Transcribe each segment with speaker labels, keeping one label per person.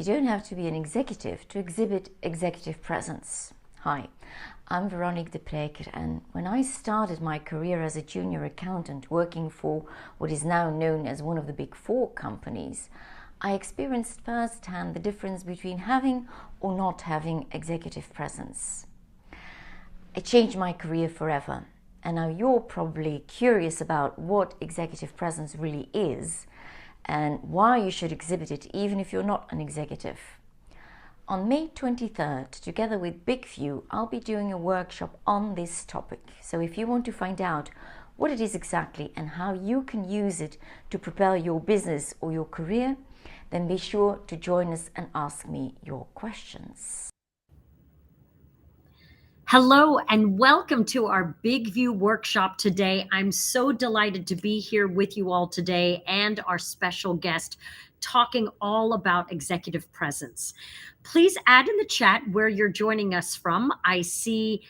Speaker 1: You don't have to be an executive to exhibit executive presence. Hi, I'm Véronique De Prycker, and when I started my career as a junior accountant working for what is now known as one of the big four companies, I experienced firsthand the difference between having or not having executive presence. It changed my career forever, and now you're probably curious about what executive presence really is and why you should exhibit it even if you're not an executive. On May 23rd, together with Big View, I'll be doing a workshop on this topic. So if you want to find out what it is exactly and how you can use it to propel your business or your career, then be sure to join us and ask me your questions.
Speaker 2: Hello and welcome to our Big View workshop today. I'm so delighted to be here with you all today and our special guest talking all about executive presence. Please add in the chat where you're joining us from. I see,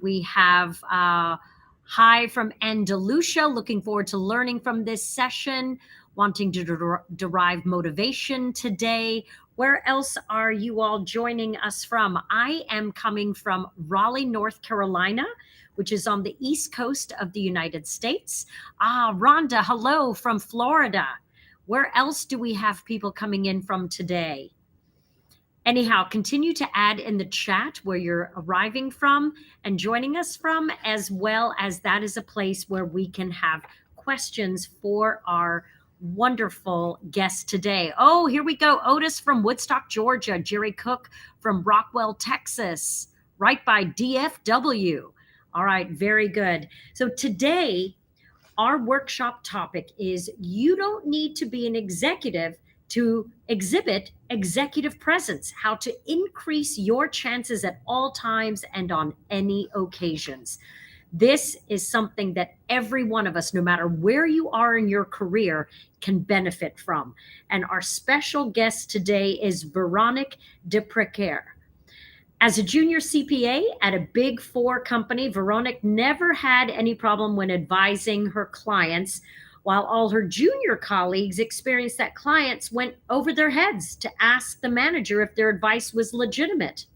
Speaker 2: we have hi from Andalusia, looking forward to learning from this session, wanting to derive motivation today. Where else are you all joining us from? I am coming from Raleigh, North Carolina, which is on the East Coast of the United States. Rhonda, hello from Florida. Where else do we have people coming in from today? Anyhow, continue to add in the chat where you're arriving from and joining us from, as well as that is a place where we can have questions for our wonderful guest today. Oh, here we go. Otis from Woodstock, Georgia. Jerry Cook from Rockwell, Texas, right by DFW. All right, very good. So today, our workshop topic is you don't need to be an executive to exhibit executive presence, how to increase your chances at all times and on any occasions. This is something that every one of us, no matter where you are in your career, can benefit from. And our special guest today is Véronique De Prycker. As a junior CPA at a big four company, Véronique never had any problem when advising her clients, while all her junior colleagues experienced that clients went over their heads to ask the manager if their advice was legitimate.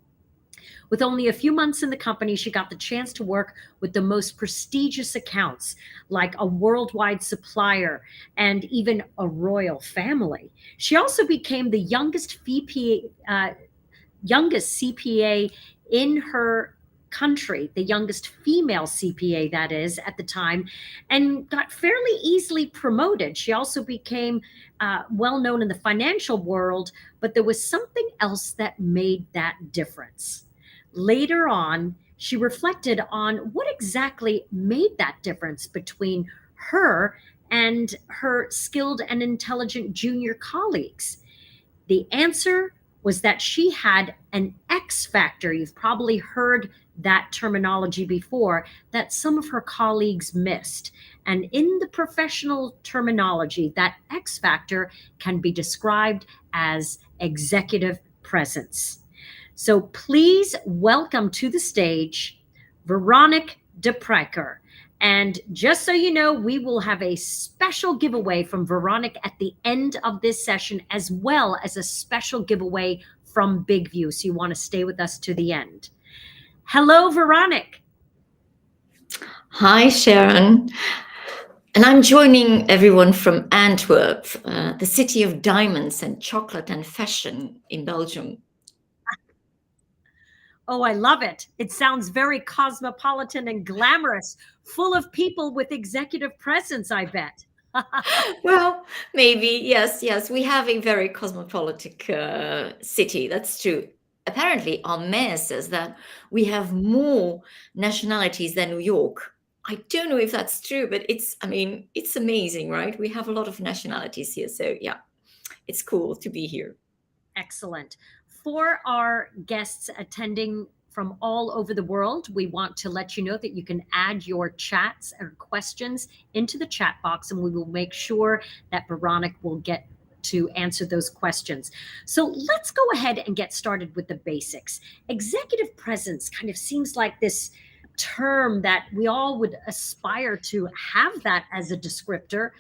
Speaker 2: With only a few months in the company, she got the chance to work with the most prestigious accounts, like a worldwide supplier and even a royal family. She also became the youngest CPA in her country, the youngest female CPA, that is, at the time, and got fairly easily promoted. She also became well known in the financial world, but there was something else that made that difference. Later on, she reflected on what exactly made that difference between her and her skilled and intelligent junior colleagues. The answer was that she had an X factor. You've probably heard that terminology before, that some of her colleagues missed. And in the professional terminology, that X factor can be described as executive presence. So please welcome to the stage, Véronique De Prycker. And just so you know, we will have a special giveaway from Véronique at the end of this session, as well as a special giveaway from Big View. So you want to stay with us to the end. Hello, Véronique.
Speaker 1: Hi, Sharon. And I'm joining everyone from Antwerp, the city of diamonds and chocolate and fashion in Belgium.
Speaker 2: Oh, I love it. It sounds very cosmopolitan and glamorous, full of people with executive presence, I bet.
Speaker 1: Well, maybe, yes. We have a very cosmopolitan city. That's true. Apparently, our mayor says that we have more nationalities than New York. I don't know if that's true, but it's amazing, right? We have a lot of nationalities here. So yeah, it's cool to be here.
Speaker 2: Excellent. For our guests attending from all over the world, we want to let you know that you can add your chats or questions into the chat box, and we will make sure that Véronique will get to answer those questions. So let's go ahead and get started with the basics. Executive presence kind of seems like this term that we all would aspire to have that as a descriptor,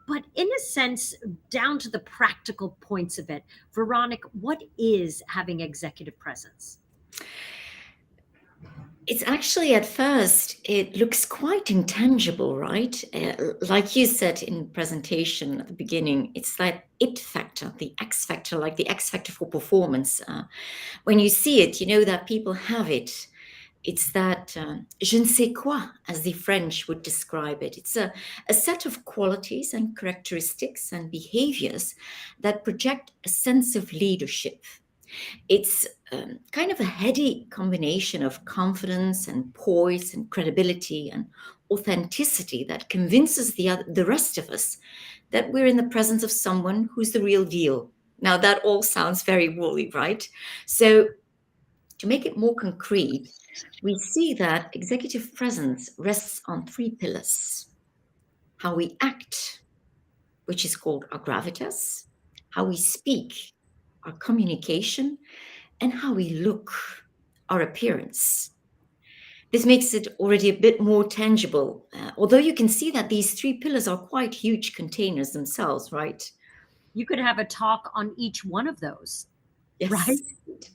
Speaker 2: But in a sense, down to the practical points of it, Veronique, what is having executive presence?
Speaker 1: It's actually, at first, it looks quite intangible, right? Like you said in presentation at the beginning, it's that it factor, the X factor, like the X factor for performance. When you see it, you know that people have it. It's that je ne sais quoi, as the French would describe it. It's a set of qualities and characteristics and behaviors that project a sense of leadership. It's kind of a heady combination of confidence and poise and credibility and authenticity that convinces the rest of us that we're in the presence of someone who's the real deal. Now, that all sounds very woolly, right? So, to make it more concrete, we see that executive presence rests on three pillars: how we act, which is called our gravitas, how we speak, our communication, and how we look, our appearance. This makes it already a bit more tangible, although you can see that these three pillars are quite huge containers themselves, right?
Speaker 2: You could have a talk on each one of those, right?
Speaker 1: Yes.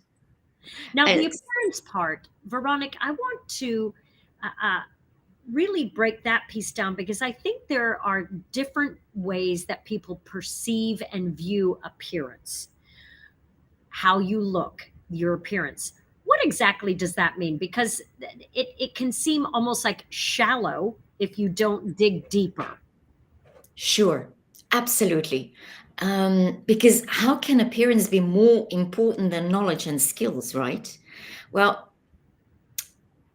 Speaker 2: Now, the
Speaker 1: It's,
Speaker 2: appearance part, Veronique, I want to really break that piece down because I think there are different ways that people perceive and view appearance. How you look, your appearance. What exactly does that mean? Because it can seem almost like shallow if you don't dig deeper.
Speaker 1: sure, absolutely. Because how can appearance be more important than knowledge and skills, right? Well,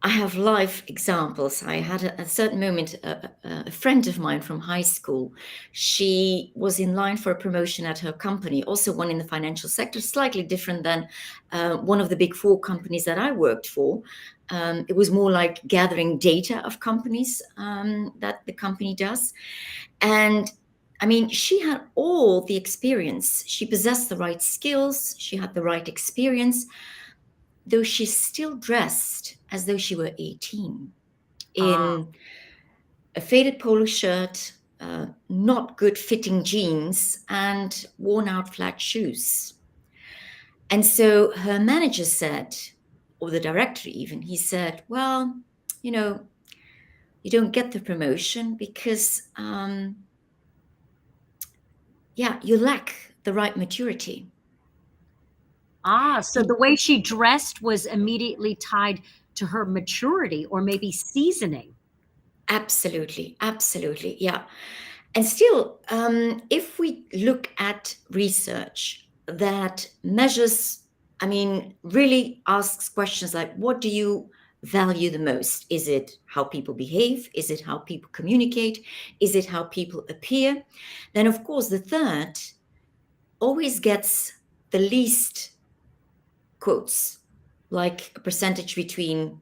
Speaker 1: I have live examples. I had a certain moment, a friend of mine from high school, she was in line for a promotion at her company, also one in the financial sector, slightly different than one of the big four companies that I worked for. It was more like gathering data of companies that the company does. And I mean, she had all the experience. She possessed the right skills. She had the right experience, though she still dressed as though she were 18
Speaker 2: Ah,
Speaker 1: in a faded polo shirt, not good fitting jeans, and worn out flat shoes. And so her manager said, or the director even, he said, well, you know, you don't get the promotion because, yeah, you lack the right maturity.
Speaker 2: so the way she dressed was immediately tied to her maturity or maybe seasoning.
Speaker 1: Absolutely, absolutely, yeah. And still, if we look at research that measures, I mean, really asks questions like, what do you value the most? Is it how people behave? Is it how people communicate? Is it how people appear? Then, of course, the third always gets the least quotes, like a percentage between,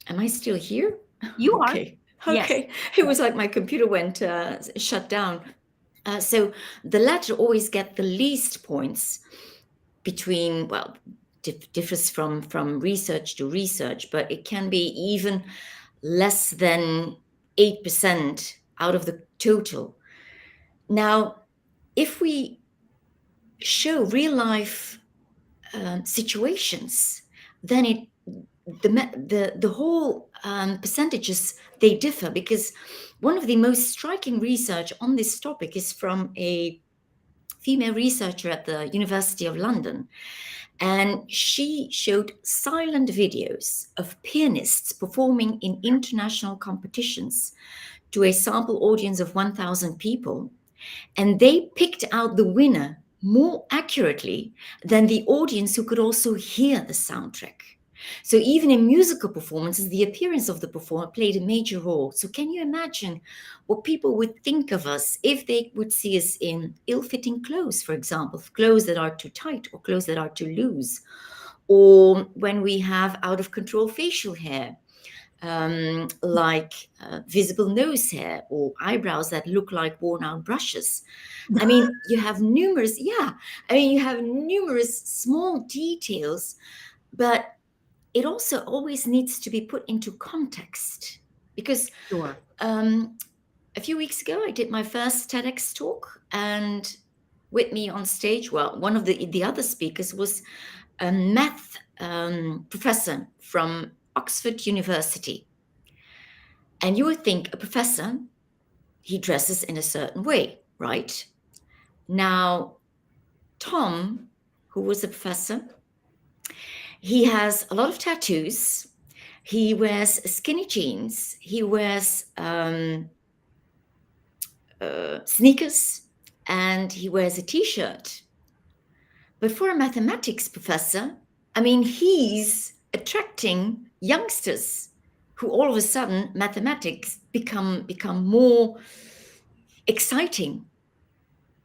Speaker 1: am I still here?
Speaker 2: You are.
Speaker 1: Okay.
Speaker 2: Yes.
Speaker 1: Okay. It was like my computer went shut down. So the latter always get the least points between, well, differs from research to research, but it can be even less than 8% out of the total. Now, if we show real life situations, then the whole percentages, they differ, because one of the most striking research on this topic is from a female researcher at the University of London, and she showed silent videos of pianists performing in international competitions to a sample audience of 1,000 people, and they picked out the winner more accurately than the audience who could also hear the soundtrack. So even in musical performances, the appearance of the performer played a major role. So can you imagine what people would think of us if they would see us in ill-fitting clothes, for example, clothes that are too tight or clothes that are too loose, or when we have out of control facial hair, like visible nose hair or eyebrows that look like worn out brushes. I mean, you have numerous, yeah, I mean, you have numerous small details, but it also always needs to be put into context, because
Speaker 2: Sure.
Speaker 1: um, a few weeks ago, I did my first TEDx talk, and with me on stage, well, one of the other speakers was a math professor from Oxford University. And you would think a professor, he dresses in a certain way, right? Now, Tom, who was a professor, he has a lot of tattoos. He wears skinny jeans. He wears sneakers, and he wears a t-shirt. But for a mathematics professor, I mean, he's attracting youngsters who all of a sudden mathematics become more exciting.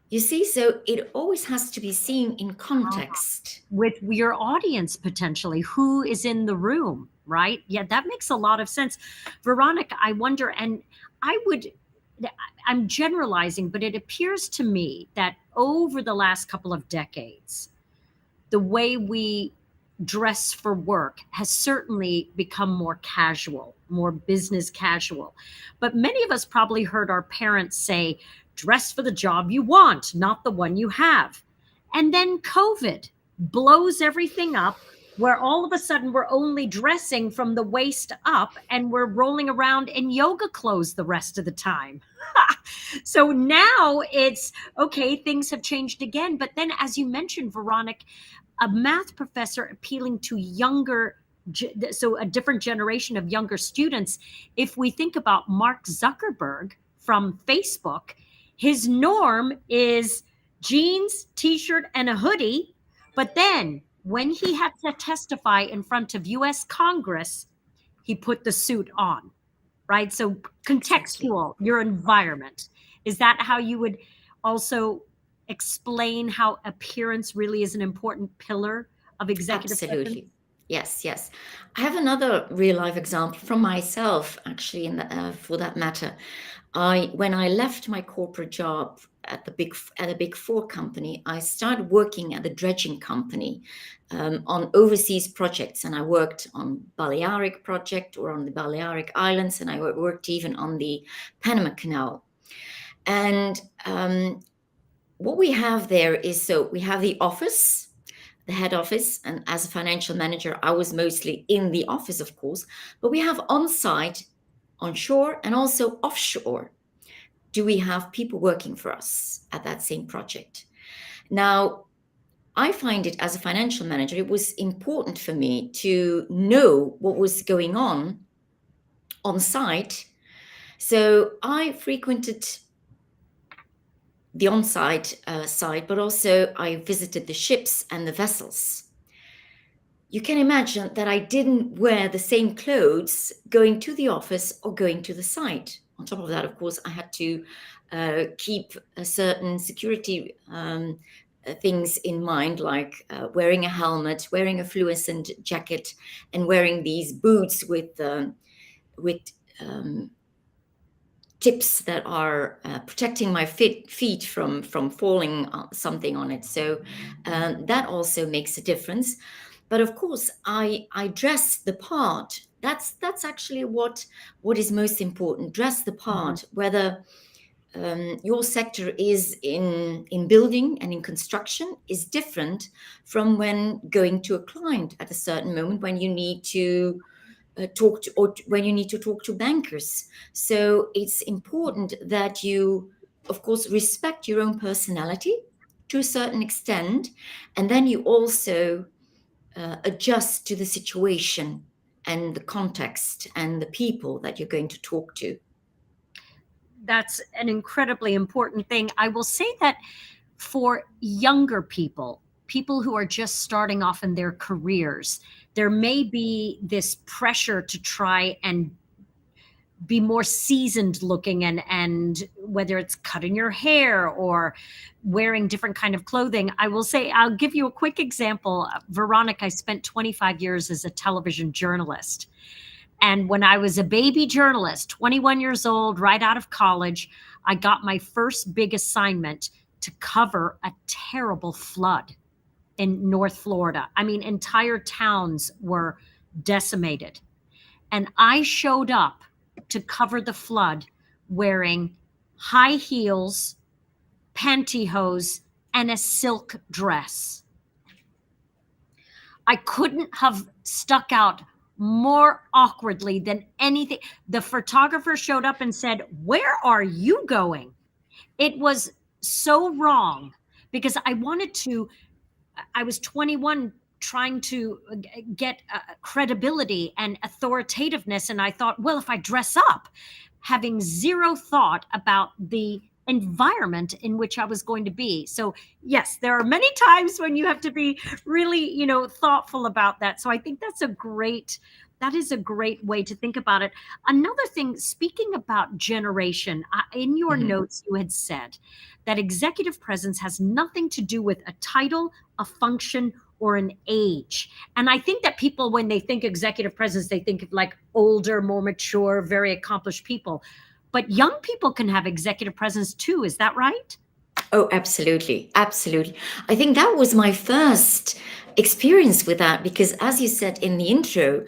Speaker 1: You see, so it always has to be seen in context.
Speaker 2: With your audience, potentially, who is in the room, right? Yeah, that makes a lot of sense. Veronica, I wonder, and I'm generalizing, but it appears to me that over the last couple of decades, the way we dress for work has certainly become more casual, more business casual. But many of us probably heard our parents say, dress for the job you want, not the one you have. And then COVID blows everything up, where all of a sudden we're only dressing from the waist up and we're rolling around in yoga clothes the rest of the time. So now it's okay, things have changed again. But then, as you mentioned, Veronica, a math professor appealing to so a different generation of younger students. If we think about Mark Zuckerberg from Facebook, his norm is jeans, t-shirt, and a hoodie. But then when he had to testify in front of US Congress, he put the suit on, right? So contextual, your environment. Is that how you would also explain how appearance really is an important pillar of executive
Speaker 1: Absolutely.
Speaker 2: presence?
Speaker 1: Yes. I have another real life example from myself, actually, for that matter. When I left my corporate job at a big four company, I started working at the dredging company on overseas projects, and I worked on Balearic project or on the Balearic Islands, and I worked even on the Panama Canal. And what we have there is, so we have the office, the head office, and as a financial manager, I was mostly in the office, of course, but we have on-site, onshore, and also offshore. Do we have people working for us at that same project? Now, I find it as a financial manager, it was important for me to know what was going on site. So I frequented the on-site side, but also I visited the ships and the vessels. You can imagine that I didn't wear the same clothes going to the office or going to the site. On top of that, of course, I had to keep a certain security things in mind, like wearing a helmet, wearing a fluorescent jacket, and wearing these boots with tips that are protecting my feet from falling something on it. So that also makes a difference. But of course, I dress the part. That's actually what is most important. Dress the part. Whether your sector is in building and in construction is different from when going to a client at a certain moment when you need to when you need to talk to bankers. So it's important that you, of course, respect your own personality to a certain extent, and then you also adjust to the situation and the context and the people that you're going to talk to.
Speaker 2: That's an incredibly important thing. I will say that for younger people who are just starting off in their careers, there may be this pressure to try and be more seasoned looking, and whether it's cutting your hair or wearing different kind of clothing. I will say, I'll give you a quick example. Veronica, I spent 25 years as a television journalist. And when I was a baby journalist, 21 years old, right out of college, I got my first big assignment to cover a terrible flood in North Florida. I mean, entire towns were decimated. And I showed up to cover the flood wearing high heels, pantyhose, and a silk dress. I couldn't have stuck out more awkwardly than anything. The photographer showed up and said, "Where are you going?" It was so wrong because I was 21 trying to get credibility and authoritativeness. And I thought, well, if I dress up, having zero thought about the environment in which I was going to be. So yes, there are many times when you have to be really, thoughtful about that. So I think that is a great way to think about it. Another thing, speaking about generation, in your
Speaker 1: Mhm.
Speaker 2: notes, you had said that executive presence has nothing to do with a title, a function, or an age. And I think that people, when they think executive presence, they think of like older, more mature, very accomplished people. But young people can have executive presence too. Is that right?
Speaker 1: Oh, absolutely. Absolutely. I think that was my first experience with that because, as you said in the intro,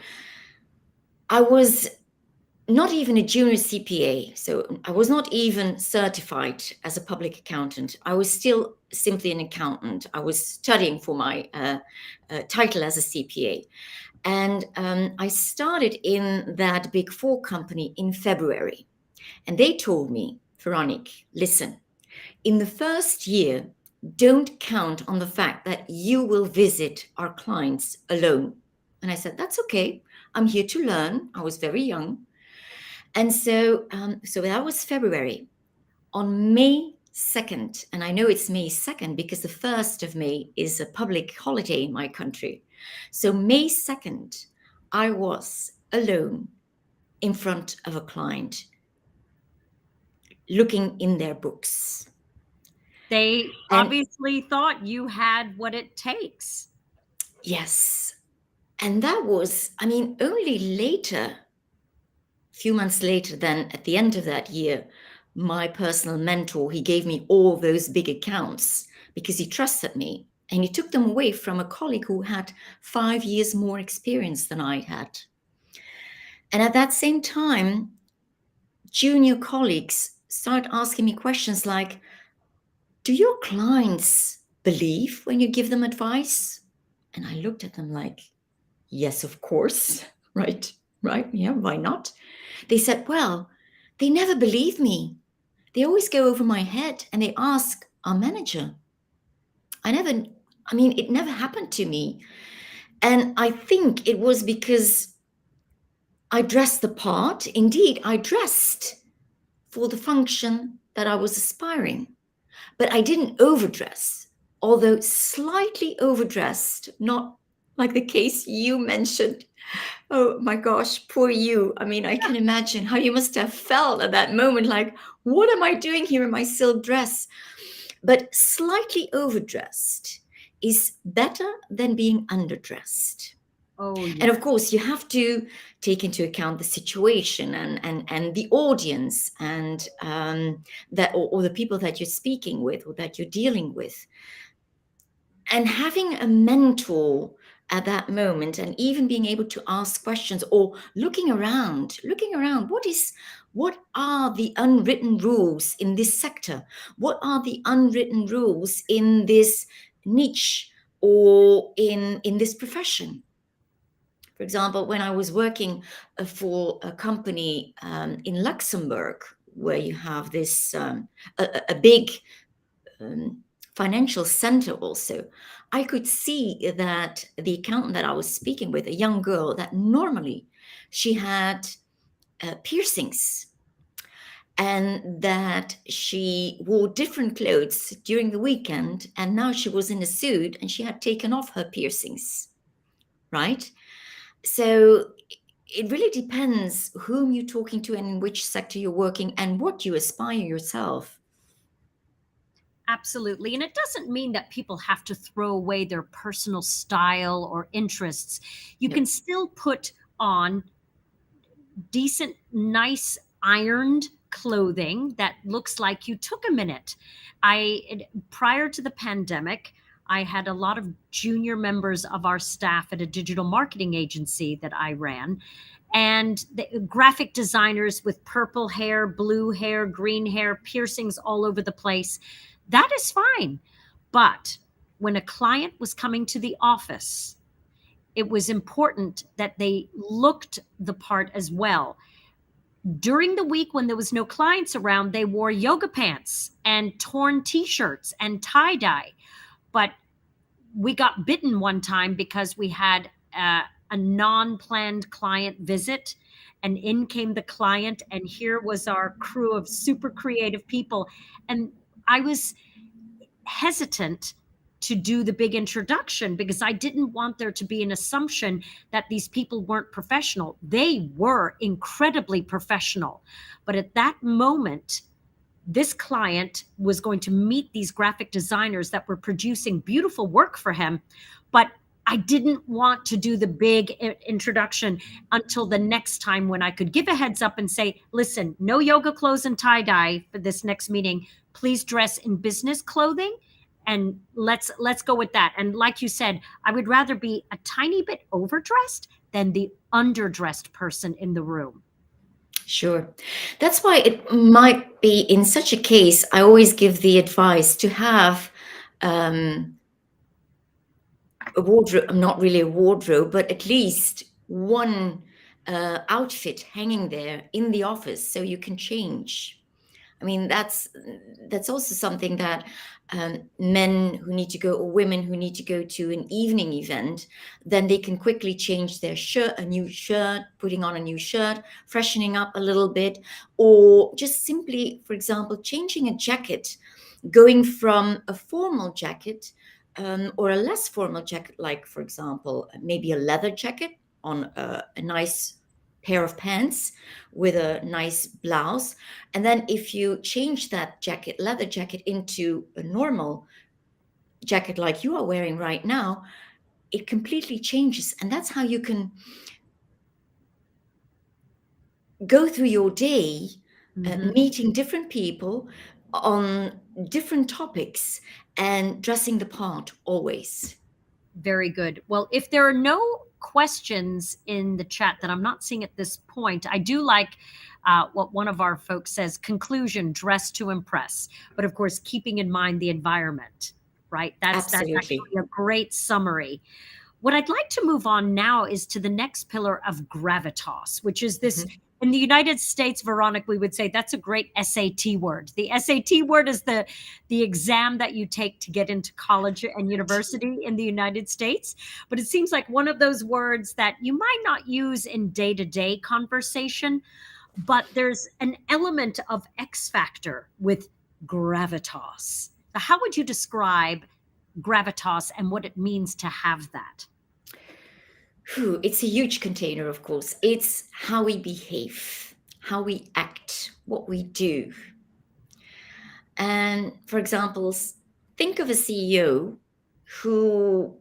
Speaker 1: I was not even a junior CPA. So I was not even certified as a public accountant. I was still simply an accountant. I was studying for my title as a CPA. And I started in that Big Four company in February. And they told me, Veronique, listen, in the first year, don't count on the fact that you will visit our clients alone. And I said, that's okay. I'm here to learn. I was very young. And so that was February. On May 2nd, and I know it's May 2nd because the 1st of May is a public holiday in my country. So May 2nd, I was alone in front of a client looking in their books.
Speaker 2: They
Speaker 1: And
Speaker 2: obviously thought you had what it takes.
Speaker 1: yes, and that was, I mean, only later, a few months later, then at the end of that year, my personal mentor, he gave me all those big accounts because he trusted me and he took them away from a colleague who had 5 years more experience than I had. And at that same time, junior colleagues start asking me questions like, do your clients believe when you give them advice? And I looked at them like, yes, of course. Right, right. Yeah, why not? They said, well, they never believe me. They always go over my head and they ask our manager. It never happened to me. And I think it was because I dressed the part. Indeed, I dressed for the function that I was aspiring, but I didn't overdress, although slightly overdressed, not like the case you mentioned. Oh my gosh, poor you. I mean, I can imagine how you must have felt at that moment like, what am I doing here in my silk dress? But slightly overdressed is better than being underdressed.
Speaker 2: Oh,
Speaker 1: And
Speaker 2: yeah.
Speaker 1: of course, you have to take into account the situation and the audience and that or the people that you're speaking with or that you're dealing with. And having a mentor at that moment and even being able to ask questions or looking around, what are the unwritten rules in this sector? What are the unwritten rules in this niche or in this profession? For example, when I was working for a company in Luxembourg, where you have this a big um, financial center also, I could see that the accountant that I was speaking with, a young girl, that normally she had piercings and that she wore different clothes during the weekend, and now she was in a suit and she had taken off her piercings, right? So it really depends whom you're talking to and in which sector you're working and what you aspire yourself.
Speaker 2: Absolutely. And it doesn't mean that people have to throw away their personal style or interests. You
Speaker 1: No.
Speaker 2: can still put on decent, nice, ironed clothing that looks like you took a minute. Prior to the pandemic, I had a lot of junior members of our staff at a digital marketing agency that I ran, and the graphic designers with purple hair, blue hair, green hair, piercings all over the place. That is fine. But when a client was coming to the office, it was important that they looked the part as well. During the week when there was no clients around, they wore yoga pants and torn t-shirts and tie-dye. But we got bitten one time because we had a non-planned client visit, and in came the client, and here was our crew of super creative people. And I was hesitant to do the big introduction because I didn't want there to be an assumption that these people weren't professional. They were incredibly professional. But at that moment, this client was going to meet these graphic designers that were producing beautiful work for him. But I didn't want to do the big introduction until the next time when I could give a heads up and say, listen, no yoga clothes and tie-dye for this next meeting. Please dress in business clothing, and let's go with that. And like you said, I would rather be a tiny bit overdressed than the underdressed person in the room.
Speaker 1: Sure. That's why it might be in such a case, I always give the advice to have a wardrobe, not really a wardrobe, but at least one outfit hanging there in the office so you can change. I mean, that's also something that men who need to go, or women who need to go to an evening event, then they can quickly change their shirt, a new shirt, putting on a new shirt, freshening up a little bit, or just simply, for example, changing a jacket, going from a formal jacket or a less formal jacket, like, for example, maybe a leather jacket on a nice pair of pants with a nice blouse. And then if you change that jacket, leather jacket, into a normal jacket like you are wearing right now, it completely changes. And that's how you can go through your day, meeting different people on different topics and dressing the part always.
Speaker 2: Very good. Well, if there are no questions in the chat that I'm not seeing at this point, I do like what one of our folks says: conclusion, dress to impress. But of course, keeping in mind the environment, right? That's actually a great summary. What I'd like to move on now is to the next pillar of gravitas, which is this. In the United States, Veronica, we would say that's a great SAT word. The SAT word is the exam that you take to get into college and university in the United States. But it seems like one of those words that you might not use in day-to-day conversation, but there's an element of X factor with gravitas. So how would you describe gravitas and what it means to have that?
Speaker 1: It's a huge container, of course. It's how we behave, how we act, what we do. And for example, think of a CEO who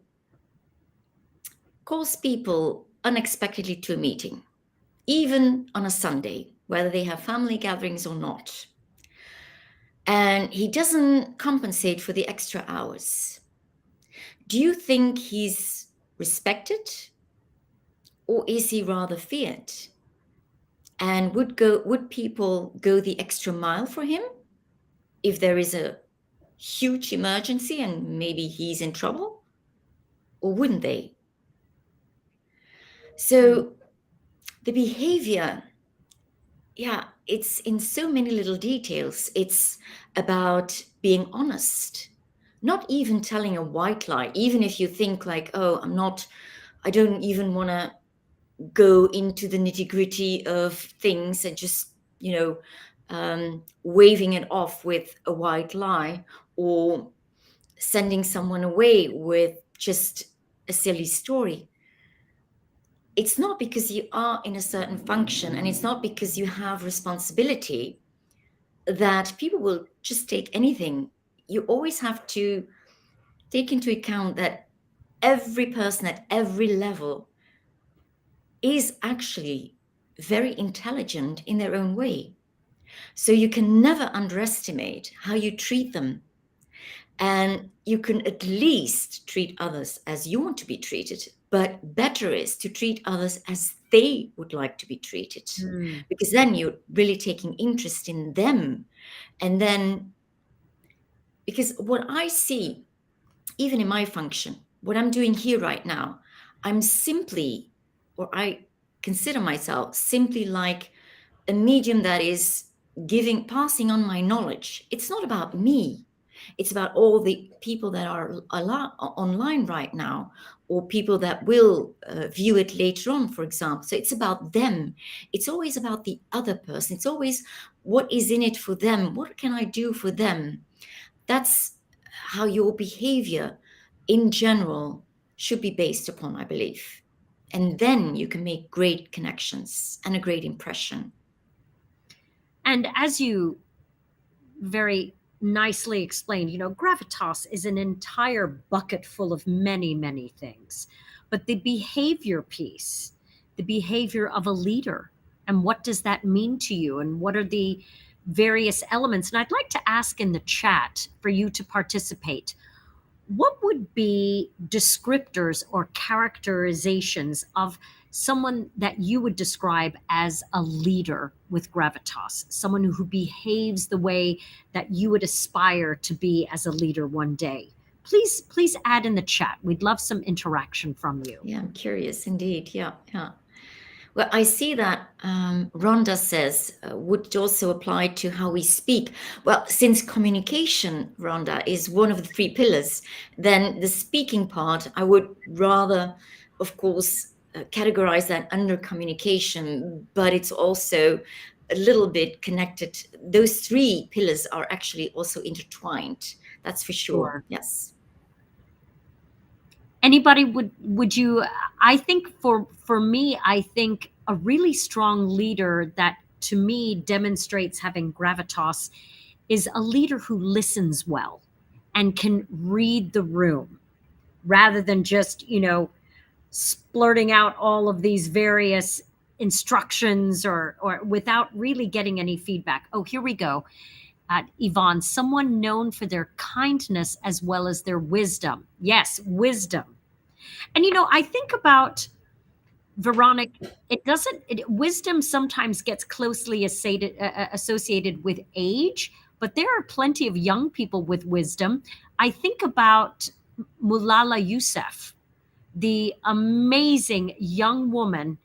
Speaker 1: calls people unexpectedly to a meeting, even on a Sunday, whether they have family gatherings or not. And he doesn't compensate for the extra hours. Do you think he's respected? Or is he rather feared? And would people go the extra mile for him if there is a huge emergency and maybe he's in trouble? Or wouldn't they? So the behavior, it's in so many little details. It's about being honest, not even telling a white lie, even if you think like, oh, I don't even want to go into the nitty-gritty of things and just, waving it off with a white lie, or sending someone away with just a silly story. It's not because you are in a certain function and it's not because you have responsibility that people will just take anything. You always have to take into account that every person at every level is actually very intelligent in their own way. So you can never underestimate how you treat them. And you can at least treat others as you want to be treated, but better is to treat others as they would like to be treated, because then you're really taking interest in them. And then, because what I see, even in my function, what I'm doing here right now, I'm simply, or I consider myself simply like a medium that is passing on my knowledge. It's not about me. It's about all the people that are online right now, or people that will view it later on, for example. So it's about them. It's always about the other person. It's always what is in it for them. What can I do for them? That's how your behavior in general should be based upon, I believe. And then you can make great connections and a great impression.
Speaker 2: And as you very nicely explained, gravitas is an entire bucket full of many, many things. But the behavior piece, the behavior of a leader, and what does that mean to you? And what are the various elements? And I'd like to ask in the chat for you to participate. What would be descriptors or characterizations of someone that you would describe as a leader with gravitas, someone who behaves the way that you would aspire to be as a leader one day? Please add in the chat. We'd love some interaction from you.
Speaker 1: Yeah, I'm curious indeed. Yeah. Well, I see that Rhonda says would also apply to how we speak. Well, since communication, Rhonda, is one of the three pillars, then the speaking part, I would rather, of course, categorize that under communication, but it's also a little bit connected. Those three pillars are actually also intertwined. That's for sure. Yes.
Speaker 2: Anybody would you, I think for me, I think a really strong leader that to me demonstrates having gravitas is a leader who listens well and can read the room rather than just, splurting out all of these various instructions or without really getting any feedback. Oh, here we go. Yvonne, someone known for their kindness as well as their wisdom. Yes, wisdom. And I think about Veronique. Wisdom sometimes gets closely associated with age, but there are plenty of young people with wisdom. I think about Malala Yousafzai, the amazing young woman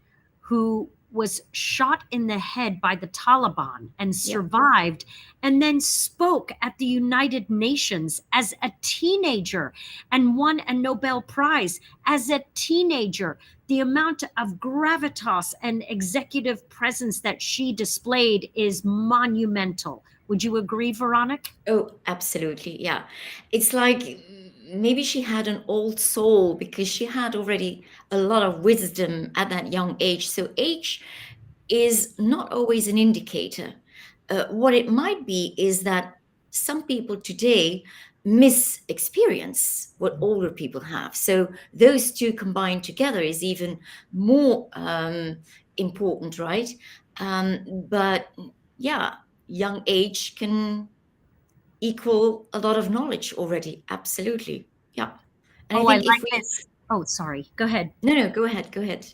Speaker 2: who was shot in the head by the Taliban and survived, and then spoke at the United Nations as a teenager and won a Nobel Prize as a teenager. The amount of gravitas and executive presence that she displayed is monumental. Would you agree, Veronique?
Speaker 1: Oh, absolutely. Yeah. It's like maybe she had an old soul because she had already a lot of wisdom at that young age. So age is not always an indicator. What it might be is that some people today miss experience what older people have. So those two combined together is even more important, right? But yeah, young age can equal a lot of knowledge already. Absolutely. Yeah. And
Speaker 2: I like this. Oh, sorry. Go ahead.
Speaker 1: No, go ahead. Go ahead.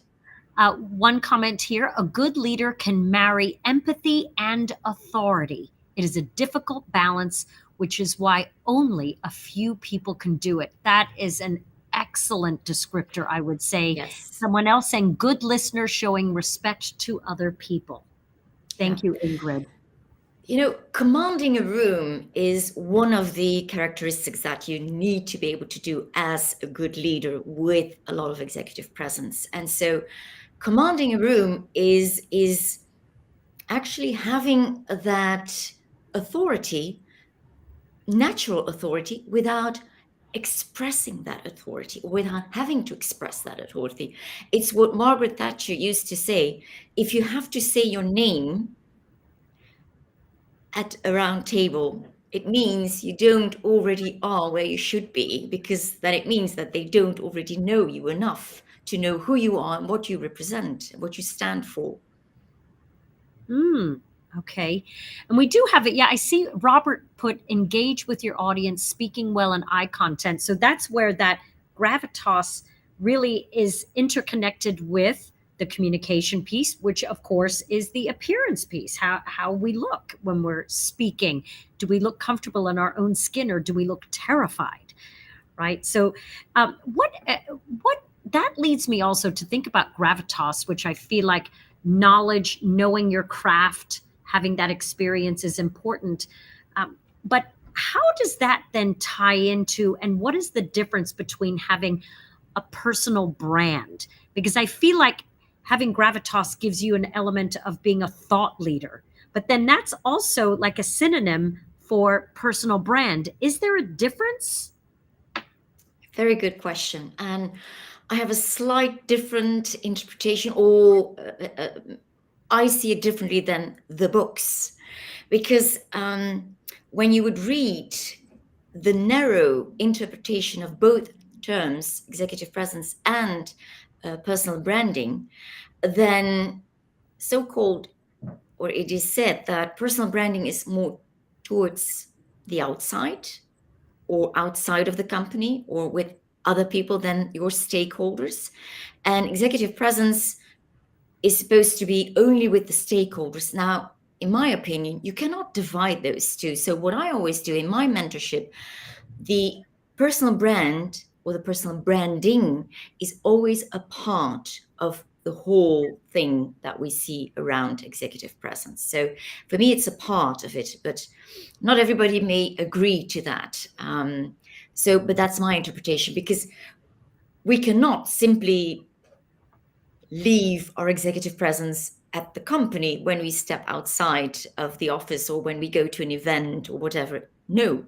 Speaker 2: One comment here: a good leader can marry empathy and authority. It is a difficult balance, which is why only a few people can do it. That is an excellent descriptor, I would say.
Speaker 1: Yes.
Speaker 2: Someone else saying good listener showing respect to other people. Thank you, Ingrid.
Speaker 1: Commanding a room is one of the characteristics that you need to be able to do as a good leader with a lot of executive presence. And so commanding a room is actually having that authority, natural authority, without expressing that authority, or without having to express that authority. It's what Margaret Thatcher used to say: if you have to say your name at a round table, it means you don't already are where you should be, because then it means that they don't already know you enough to know who you are and what you represent, what you stand for.
Speaker 2: Okay. And we do have it. Yeah, I see Robert put engage with your audience, speaking well, and eye content. So that's where that gravitas really is interconnected with the communication piece, which of course is the appearance piece, how we look when we're speaking. Do we look comfortable in our own skin, or do we look terrified? Right. So what that leads me also to think about gravitas, which I feel like knowledge, knowing your craft, having that experience is important. But how does that then tie into, and what is the difference between having a personal brand? Because I feel like having gravitas gives you an element of being a thought leader, but then that's also like a synonym for personal brand. Is there a difference?
Speaker 1: Very good question. And I have a slight different interpretation, or I see it differently than the books. Because when you would read the narrow interpretation of both terms, executive presence and personal branding, then so-called, or it is said that personal branding is more towards the outside, or outside of the company, or with other people than your stakeholders. And executive presence is supposed to be only with the stakeholders. Now, in my opinion, you cannot divide those two. So what I always do in my mentorship, the personal brand or the personal branding is always a part of the whole thing that we see around executive presence. So for me, it's a part of it, but not everybody may agree to that. But that's my interpretation, because we cannot simply leave our executive presence at the company when we step outside of the office, or when we go to an event or whatever. No,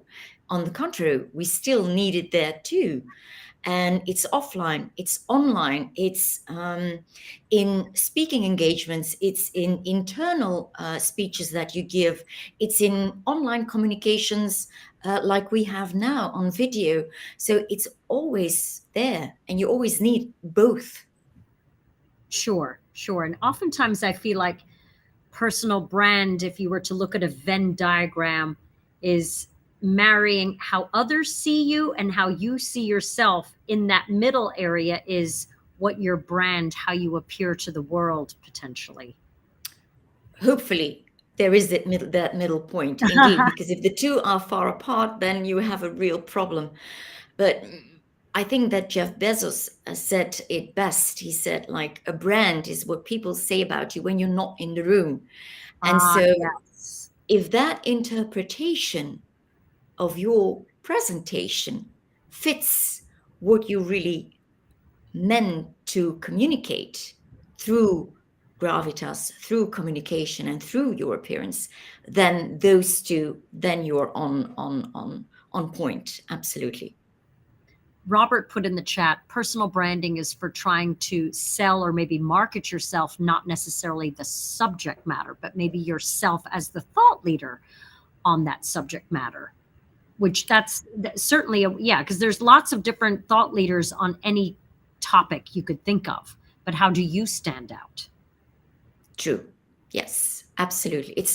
Speaker 1: on the contrary, we still need it there too. And it's offline, it's online, it's in speaking engagements, it's in internal speeches that you give, it's in online communications like we have now on video. So it's always there, and you always need both.
Speaker 2: Sure, sure. And oftentimes I feel like personal brand, if you were to look at a Venn diagram, is marrying how others see you and how you see yourself. In that middle area is what your brand, how you appear to the world potentially.
Speaker 1: Hopefully there is that middle point indeed, because if the two are far apart, then you have a real problem. But I think that Jeff Bezos said it best. He said, like, a brand is what people say about you when you're not in the room. And so
Speaker 2: Yes.
Speaker 1: if that interpretation of your presentation fits what you really meant to communicate through gravitas, through communication, and through your appearance, then those two, then you're on point. Absolutely.
Speaker 2: Robert put in the chat, personal branding is for trying to sell or maybe market yourself, not necessarily the subject matter, but maybe yourself as the thought leader on that subject matter, which that's certainly, yeah, because there's lots of different thought leaders on any topic you could think of. But how do you stand out?
Speaker 1: True. Yes, absolutely.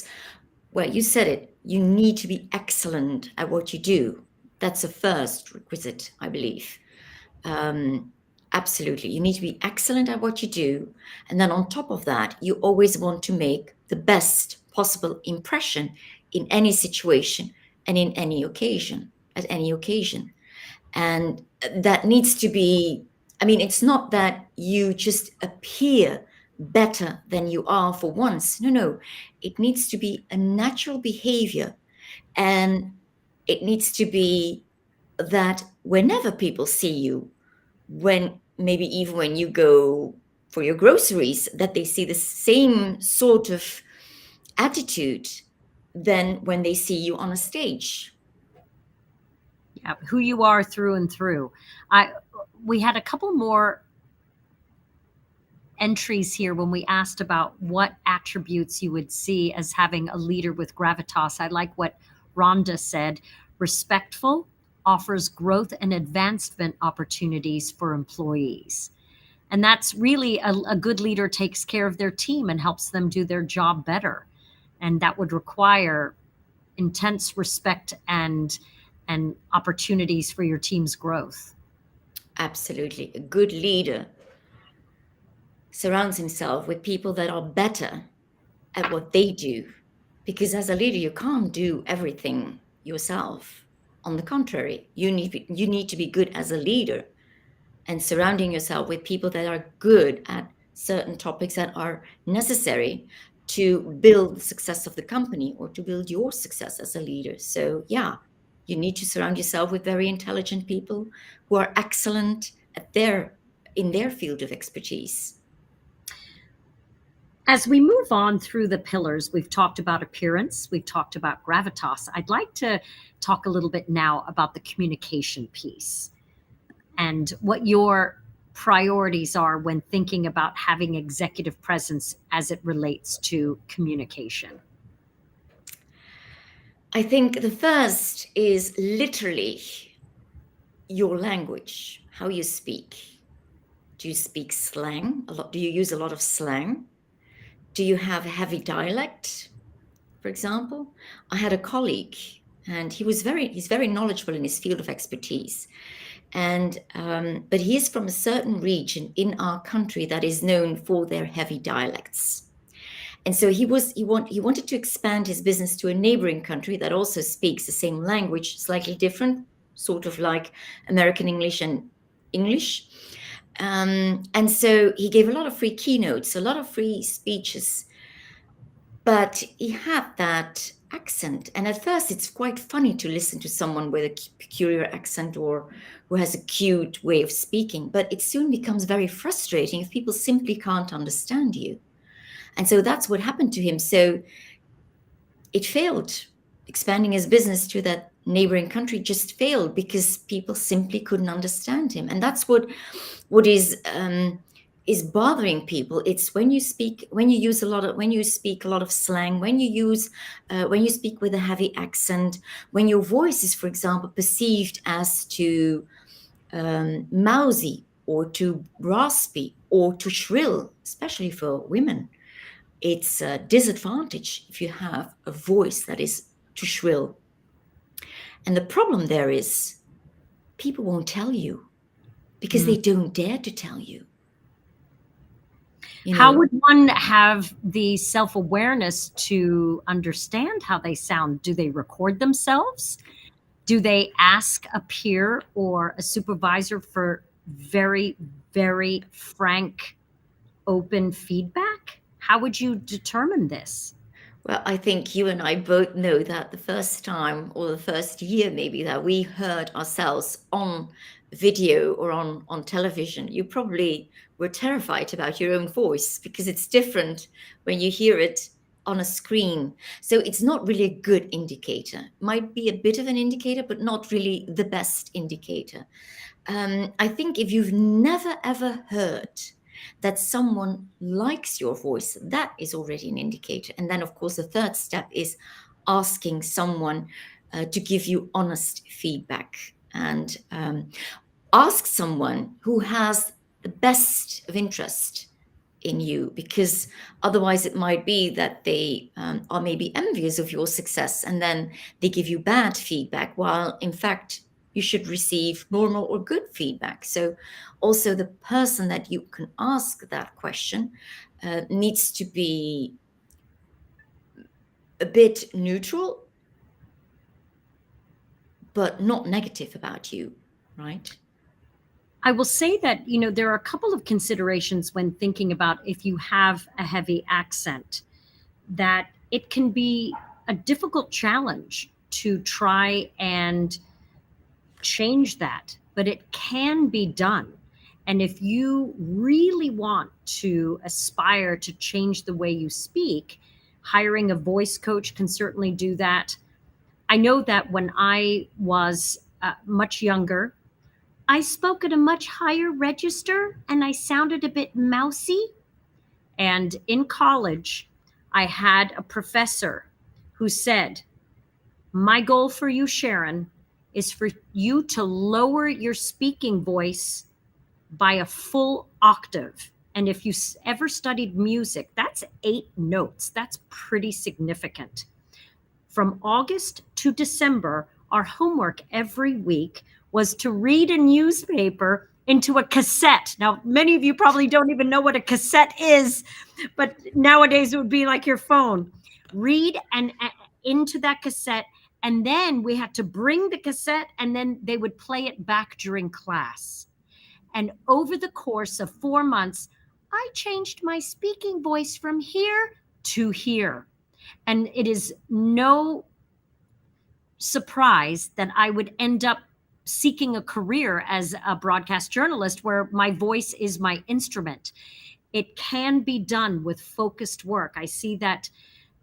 Speaker 1: Well, you said it. You need to be excellent at what you do. That's a first requisite, I believe. Absolutely. You need to be excellent at what you do. And then on top of that, you always want to make the best possible impression in any situation and in any occasion, at any occasion. And that needs to be, I mean, it's not that you just appear better than you are for once. No. It needs to be a natural behavior. And it needs to be that whenever people see you, maybe even when you go for your groceries, that they see the same sort of attitude than when they see you on a stage.
Speaker 2: Yeah, who you are through and through. We had a couple more entries here when we asked about what attributes you would see as having a leader with gravitas. I like what Rhonda said. Respectful, offers growth and advancement opportunities for employees. And that's really a good leader takes care of their team and helps them do their job better. And that would require intense respect and opportunities for your team's growth.
Speaker 1: Absolutely. A good leader surrounds himself with people that are better at what they do. Because as a leader, you can't do everything yourself. On the contrary, you need to be good as a leader, and surrounding yourself with people that are good at certain topics that are necessary to build the success of the company or to build your success as a leader. So yeah, you need to surround yourself with very intelligent people who are excellent at in their field of expertise.
Speaker 2: As we move on through the pillars, we've talked about appearance, we've talked about gravitas. I'd like to talk a little bit now about the communication piece and what your priorities are when thinking about having executive presence as it relates to communication.
Speaker 1: I think the first is literally your language, how you speak. Do you speak slang a lot? Do you use a lot of slang? Do you have a heavy dialect, for example? I had a colleague, and he's very knowledgeable in his field of expertise, and but he is from a certain region in our country that is known for their heavy dialects. And so he wanted to expand his business to a neighboring country that also speaks the same language, slightly different, sort of like American English and English. And so he gave a lot of free keynotes, a lot of free speeches, but he had that accent. And at first, it's quite funny to listen to someone with a peculiar accent or who has a cute way of speaking. But it soon becomes very frustrating if people simply can't understand you. And so that's what happened to him. So it failed. Expanding his business to that neighboring country just failed because people simply couldn't understand him. And that's what is bothering people. It's when you speak a lot of slang, when you speak with a heavy accent, when your voice is, for example, perceived as too mousy or too raspy or too shrill, especially for women. It's a disadvantage if you have a voice that is too shrill. And the problem there is people won't tell you because they don't dare to tell you.
Speaker 2: How would one have the self-awareness to understand how they sound? Do they record themselves? Do they ask a peer or a supervisor for very, very frank, open feedback? How would you determine this?
Speaker 1: Well, I think you and I both know that the first time or the first year maybe that we heard ourselves on video or on television, you probably were terrified about your own voice because it's different when you hear it on a screen. So it's not really a good indicator. Might be a bit of an indicator, but not really the best indicator. I think if you've never ever heard that someone likes your voice, that is already an indicator. And then, of course, the third step is asking someone to give you honest feedback, and ask someone who has the best of interest in you, because otherwise it might be that they are maybe envious of your success and then they give you bad feedback, while in fact you should receive normal or good feedback. So also the person that you can ask that question needs to be a bit neutral, but not negative about you, right?
Speaker 2: I will say that, there are a couple of considerations when thinking about if you have a heavy accent, that it can be a difficult challenge to try and change that, but it can be done. And if you really want to aspire to change the way you speak, hiring a voice coach can certainly do that. I know that when I was much younger, I spoke at a much higher register and I sounded a bit mousy. And in college, I had a professor who said, "My goal for you, Sharon, is for you to lower your speaking voice by a full octave And if you ever studied music, that's 8 notes. That's pretty significant. From August to December, our homework every week was to read a newspaper into a cassette. Now, many of you probably don't even know what a cassette is, but nowadays it would be like your phone. Read and into that cassette, and then we had to bring the cassette, and then they would play it back during class. And over the course of 4 months, I changed my speaking voice from here to here. And it is no surprise that I would end up seeking a career as a broadcast journalist where my voice is my instrument. It can be done with focused work. I see that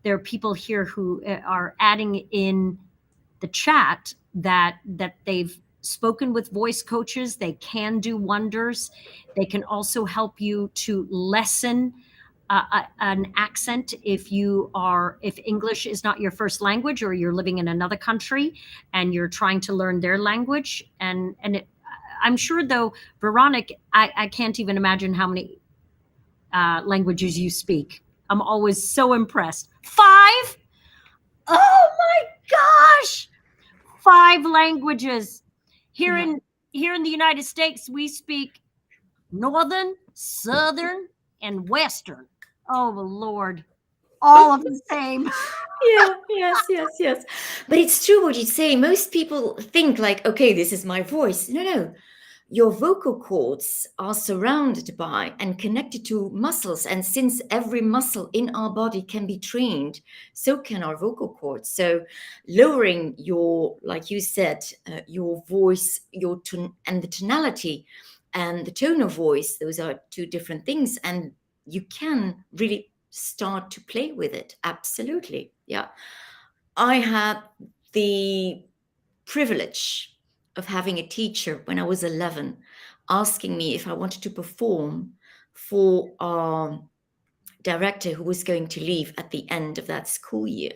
Speaker 2: there are people here who are adding in the chat that they've spoken with voice coaches. They can do wonders. They can also help you to lessen an accent if English is not your first language, or you're living in another country and you're trying to learn their language. I'm sure, though, Veronique, I can't even imagine how many languages you speak. I'm always so impressed. 5? Oh my gosh! 5 languages. Here in the United States, we speak Northern, Southern, and Western. Oh, Lord. All of the same.
Speaker 1: Yes. But it's true what you say. Most people think like, okay, this is my voice. No. Your vocal cords are surrounded by and connected to muscles. And since every muscle in our body can be trained, so can our vocal cords. So lowering your, like you said, your voice, your tone, and the tonality and the tone of voice, those are 2 different things. And you can really start to play with it. Absolutely. Yeah. I had the privilege of having a teacher when I was 11 asking me if I wanted to perform for our director who was going to leave at the end of that school year.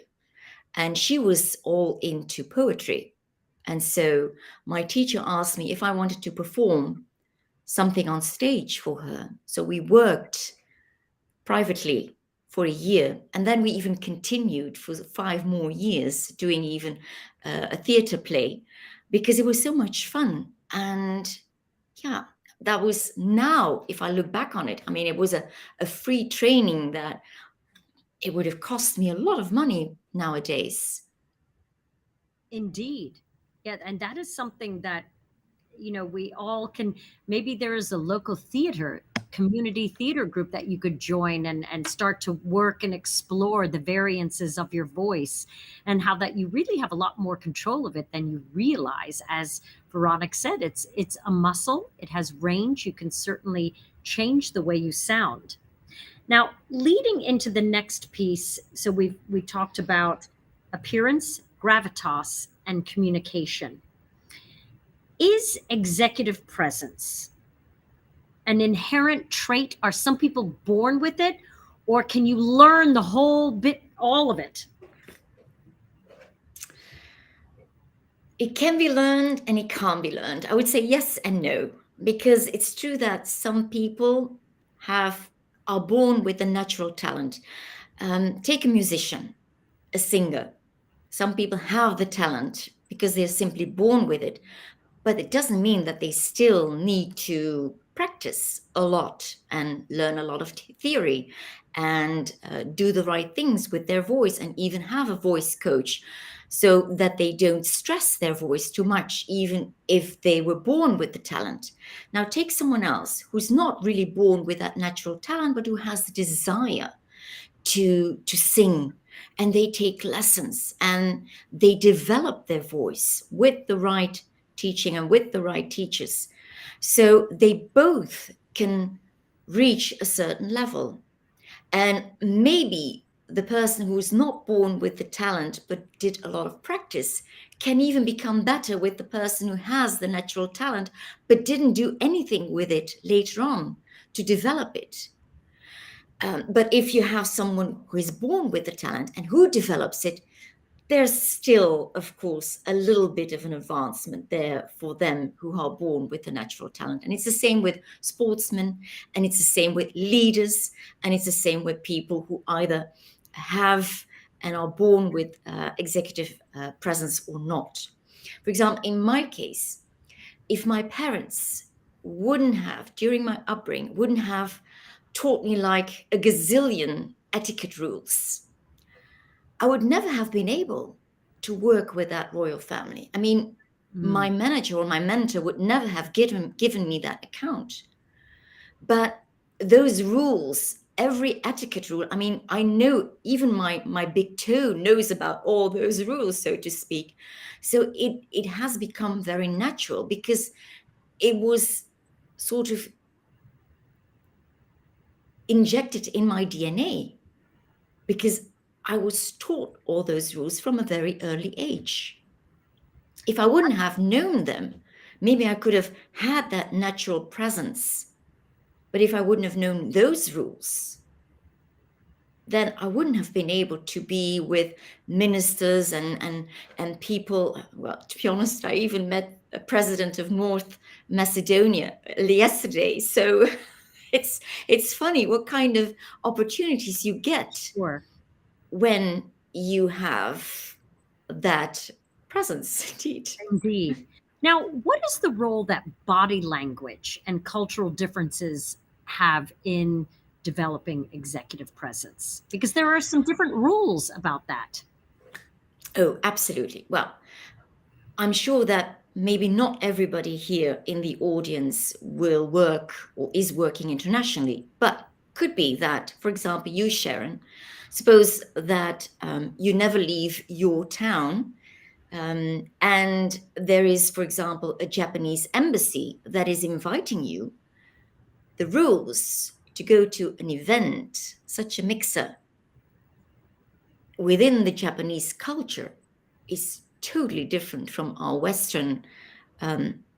Speaker 1: And she was all into poetry. And so my teacher asked me if I wanted to perform something on stage for her. So we worked privately for a year, and then we even continued for 5 more years doing even a theater play, because it was so much fun. And yeah, that was, now if I look back on it, I mean, it was a free training that it would have cost me a lot of money nowadays.
Speaker 2: Indeed. Yeah, and that is something that, we all can. Maybe there is a local community theater group that you could join and start to work and explore the variances of your voice, and how that you really have a lot more control of it than you realize. As Veronique said, it's a muscle. It has range. You can certainly change the way you sound. Now, leading into the next piece, so we talked about appearance, gravitas, and communication. Is executive presence an inherent trait? Are some people born with it, or can you learn the whole bit, all of it?
Speaker 1: It can be learned and it can't be learned. I would say yes and no, because it's true that some people are born with a natural talent. Take a musician, a singer. Some people have the talent because they're simply born with it, but it doesn't mean that they still need to practice a lot and learn a lot of theory and do the right things with their voice, and even have a voice coach so that they don't stress their voice too much, even if they were born with the talent. Now, take someone else who's not really born with that natural talent, but who has the desire to sing, and they take lessons and they develop their voice with the right teaching and with the right teachers. So they both can reach a certain level. And maybe the person who's not born with the talent but did a lot of practice can even become better with the person who has the natural talent but didn't do anything with it later on to develop it. But if you have someone who is born with the talent and who develops it, there's still, of course, a little bit of an advancement there for them who are born with a natural talent. And it's the same with sportsmen, and it's the same with leaders, and it's the same with people who either have and are born with executive presence or not. For example, in my case, if my parents wouldn't have, during my upbringing, wouldn't have taught me like a gazillion etiquette rules, I would never have been able to work with that royal family. I mean, my manager or my mentor would never have given me that account. But those rules, every etiquette rule, I mean, I know even my big toe knows about all those rules, so to speak. So it has become very natural because it was sort of injected in my DNA, because I was taught all those rules from a very early age. If I wouldn't have known them, maybe I could have had that natural presence. But if I wouldn't have known those rules, then I wouldn't have been able to be with ministers and people. Well, to be honest, I even met a president of North Macedonia yesterday. So it's funny what kind of opportunities you get
Speaker 2: Sure.
Speaker 1: when you have that presence, indeed.
Speaker 2: Indeed. Now, what is the role that body language and cultural differences have in developing executive presence? Because there are some different rules about that.
Speaker 1: Oh, absolutely. Well, I'm sure that maybe not everybody here in the audience will work or is working internationally, but could be that, for example, you, Sharon, suppose that you never leave your town, and there is, for example, a Japanese embassy that is inviting you. The rules to go to an event, such a mixer, within the Japanese culture is totally different from our Western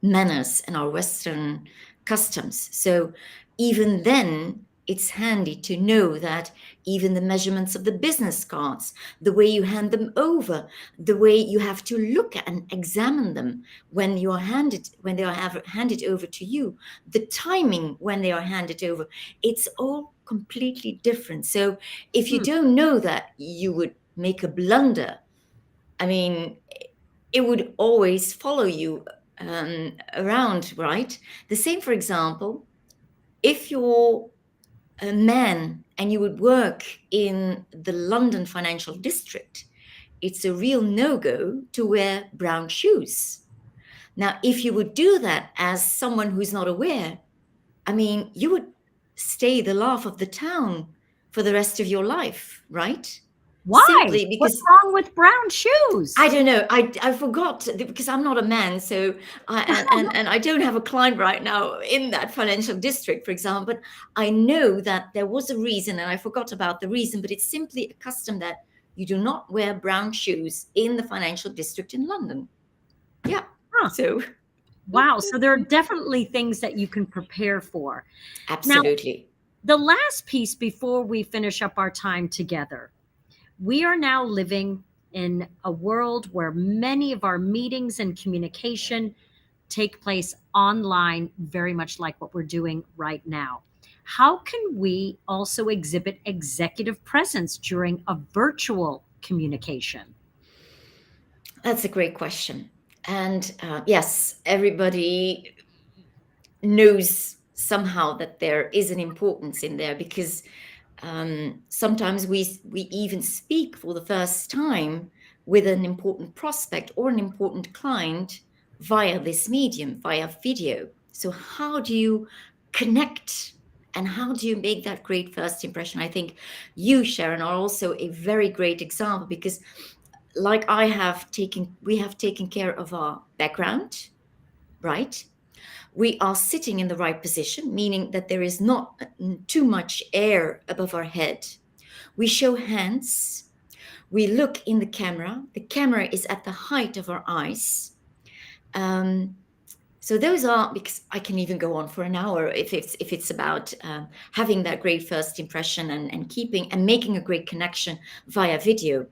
Speaker 1: manners and our Western customs. So even then, it's handy to know that even the measurements of the business cards, the way you hand them over, the way you have to look at and examine them when they are handed over to you, the timing when they are handed over, it's all completely different. So if you don't know that, you would make a blunder. I mean, it would always follow you around, right? The same, for example, if you're a man and you would work in the London financial district, it's a real no-go to wear brown shoes. Now, if you would do that as someone who's not aware, I mean, you would stay the laugh of the town for the rest of your life, right?
Speaker 2: Why?
Speaker 1: Simply because
Speaker 2: What's wrong with brown shoes?
Speaker 1: I don't know. I forgot, because I'm not a man, so and I don't have a client right now in that financial district, for example. But I know that there was a reason, and I forgot about the reason. But it's simply a custom that you do not wear brown shoes in the financial district in London. Yeah. So.
Speaker 2: Wow. So there are definitely things that you can prepare for.
Speaker 1: Absolutely.
Speaker 2: Now, the last piece before we finish up our time together. We are now living in a world where many of our meetings and communication take place online, very much like what we're doing right now. How can we also exhibit executive presence during a virtual communication?
Speaker 1: That's a great question. And yes, everybody knows somehow that there is an importance in there, because sometimes we even speak for the first time with an important prospect or an important client via this medium, via video. So how do you connect and how do you make that great first impression? I think you, Sharon, are also a very great example, because like we have taken care of our background, right? We are sitting in the right position, meaning that there is not too much air above our head. We show hands. We look in the camera. The camera is at the height of our eyes. So those are, because I can even go on for an hour if it's about having that great first impression and keeping and making a great connection via video.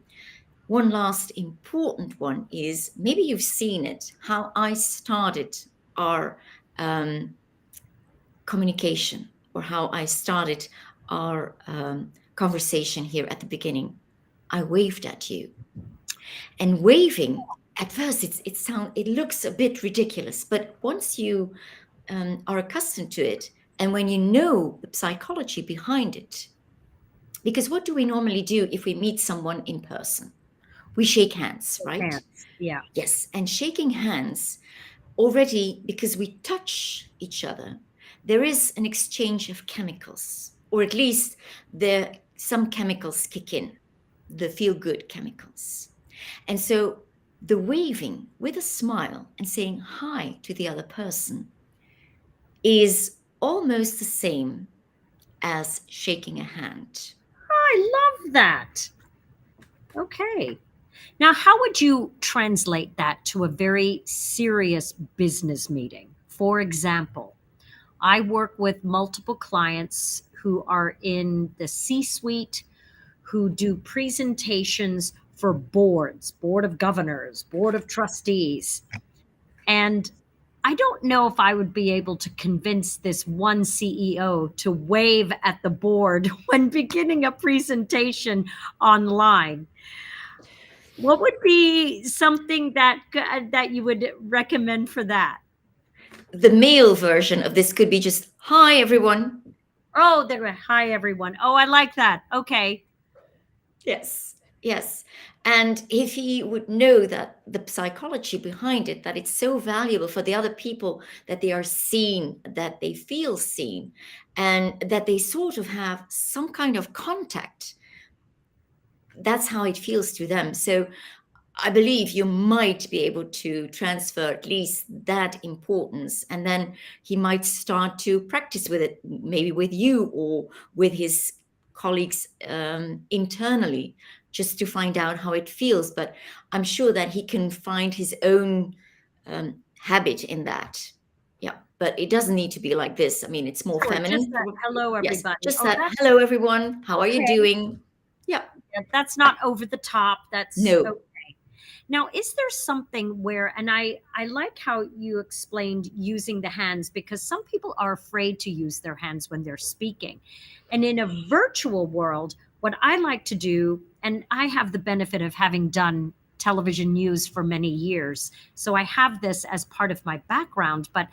Speaker 1: One last important one is, maybe you've seen it, how I started our communication, or how I started our conversation here at the beginning. I waved at you. And waving, at first, it looks a bit ridiculous, but once you are accustomed to it, and when you know the psychology behind it, because what do we normally do if we meet someone in person? We shake hands, right?
Speaker 2: Hands. Yeah.
Speaker 1: Yes, and shaking hands already, because we touch each other, there is an exchange of chemicals, or at least some chemicals kick in, the feel-good chemicals. And so the waving with a smile and saying hi to the other person is almost the same as shaking a hand.
Speaker 2: I love that. Okay. Now, how would you translate that to a very serious business meeting? For example, I work with multiple clients who are in the C-suite, who do presentations for boards, board of governors, board of trustees. And I don't know if I would be able to convince this one CEO to wave at the board when beginning a presentation online. What would be something that you would recommend for that?
Speaker 1: The male version of this could be just, hi, everyone.
Speaker 2: Oh, there. Hi, everyone. Oh, I like that. Okay.
Speaker 1: Yes, yes. And if he would know that the psychology behind it, that it's so valuable for the other people, that they are seen, that they feel seen, and that they sort of have some kind of contact, that's how it feels to them. So I believe you might be able to transfer at least that importance, and then he might start to practice with it, maybe with you or with his colleagues internally, just to find out how it feels. But I'm sure that he can find his own habit in that. Yeah, but it doesn't need to be like this. I mean, it's more
Speaker 2: Sure.
Speaker 1: feminine.
Speaker 2: Just that. Hello,
Speaker 1: Yes,
Speaker 2: everybody.
Speaker 1: just
Speaker 2: Oh,
Speaker 1: that.
Speaker 2: that's
Speaker 1: Hello, everyone. How are you
Speaker 2: okay.
Speaker 1: doing? Yeah.
Speaker 2: Yeah, that's not over the top. That's
Speaker 1: No.
Speaker 2: okay. Now, is there something where, and I like how you explained using the hands, because some people are afraid to use their hands when they're speaking. And in a virtual world, what I like to do, and I have the benefit of having done television news for many years, so I have this as part of my background, but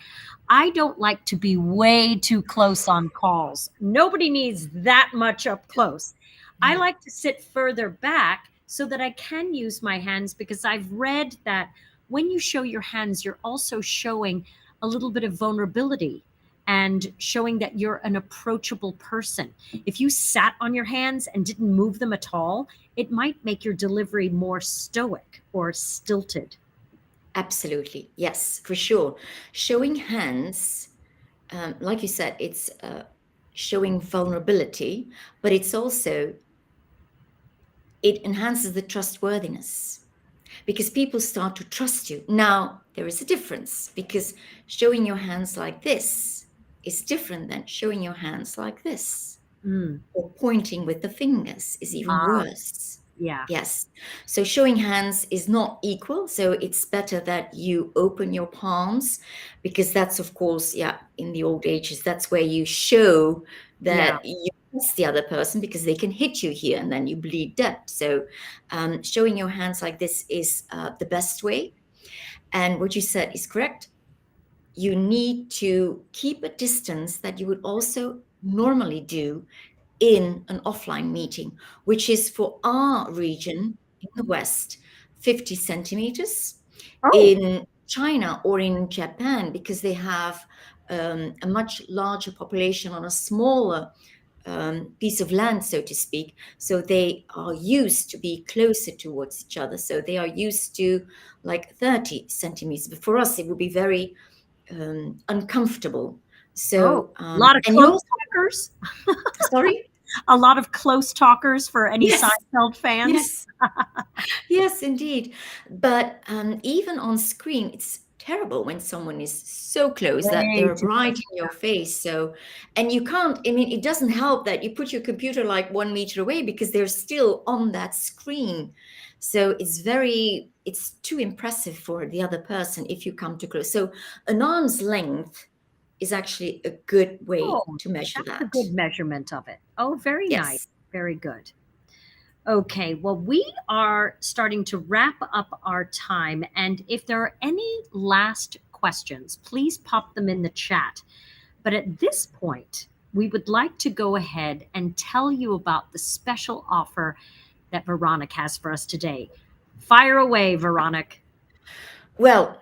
Speaker 2: I don't like to be way too close on calls. Nobody needs that much up close. I like to sit further back so that I can use my hands, because I've read that when you show your hands, you're also showing a little bit of vulnerability and showing that you're an approachable person. If you sat on your hands and didn't move them at all, it might make your delivery more stoic or stilted.
Speaker 1: Absolutely. Yes, for sure. Showing hands, like you said, it's showing vulnerability, but it enhances the trustworthiness, because people start to trust you. Now, there is a difference, because showing your hands like this is different than showing your hands like this.
Speaker 2: Mm.
Speaker 1: Or pointing with the fingers is even
Speaker 2: Ah,
Speaker 1: worse.
Speaker 2: yeah.
Speaker 1: Yes. So showing hands is not equal. So it's better that you open your palms, because that's, of course, yeah, in the old ages, that's where you show
Speaker 2: Yeah.
Speaker 1: that you trust the other person, because they can hit you here and then you bleed dead. So showing your hands like this is the best way. And what you said is correct. You need to keep a distance that you would also normally do in an offline meeting, which is for our region in the West, 50 centimeters.
Speaker 2: Oh,
Speaker 1: In China or in Japan, because they have a much larger population on a smaller piece of land, so to speak. So they are used to be closer towards each other. So they are used to like 30 centimeters. But for us, it would be very uncomfortable.
Speaker 2: oh,
Speaker 1: So,
Speaker 2: a lot of
Speaker 1: and you
Speaker 2: close
Speaker 1: also,
Speaker 2: talkers.
Speaker 1: sorry?
Speaker 2: A lot of close talkers for any
Speaker 1: Yes,
Speaker 2: Seinfeld fans.
Speaker 1: yes, yes, indeed. But even on screen, it's terrible when someone is so close that
Speaker 2: Way
Speaker 1: they're
Speaker 2: too
Speaker 1: right
Speaker 2: close.
Speaker 1: in your face. So, and you can't, I mean, it doesn't help that you put your computer like 1 meter away because they're still on that screen. So it's too impressive for the other person if you come too close. So an arm's length is actually a good way
Speaker 2: Oh,
Speaker 1: to measure
Speaker 2: that's a
Speaker 1: that.
Speaker 2: good measurement of it. Oh, very nice.
Speaker 1: Yes.
Speaker 2: Very good. Okay, well, we are starting to wrap up our time. And if there are any last questions, please pop them in the chat. But at this point, we would like to go ahead and tell you about the special offer that Veronique has for us today. Fire away, Veronique.
Speaker 1: Well,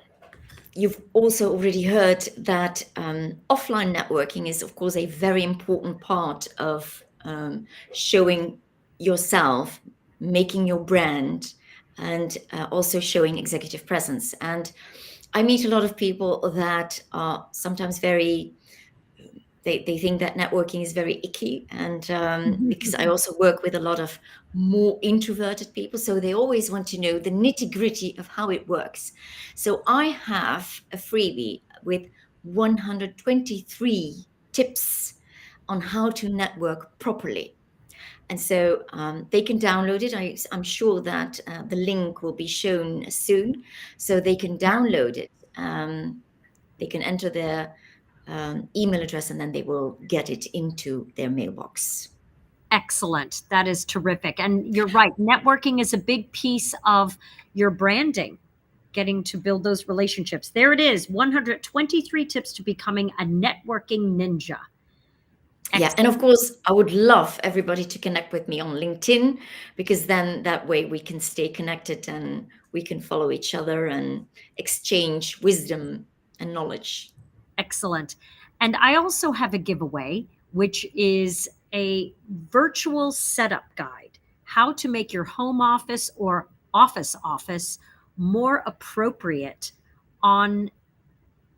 Speaker 1: you've also already heard that offline networking is, of course, a very important part of showing yourself, making your brand, and also showing executive presence. And I meet a lot of people that are sometimes they think that networking is very icky. And because I also work with a lot of more introverted people, so they always want to know the nitty gritty of how it works. So I have a freebie with 123 tips on how to network properly. And so they can download it. I'm sure that the link will be shown soon, so they can download it. They can enter their email address, and then they will get it into their mailbox.
Speaker 2: Excellent. That is terrific. And you're right. Networking is a big piece of your branding, getting to build those relationships. There it is, 123 tips to becoming a networking ninja.
Speaker 1: Yeah, and of course, I would love everybody to connect with me on LinkedIn, because then that way we can stay connected and we can follow each other and exchange wisdom and knowledge.
Speaker 2: Excellent. And I also have a giveaway, which is a virtual setup guide, how to make your home office or office more appropriate on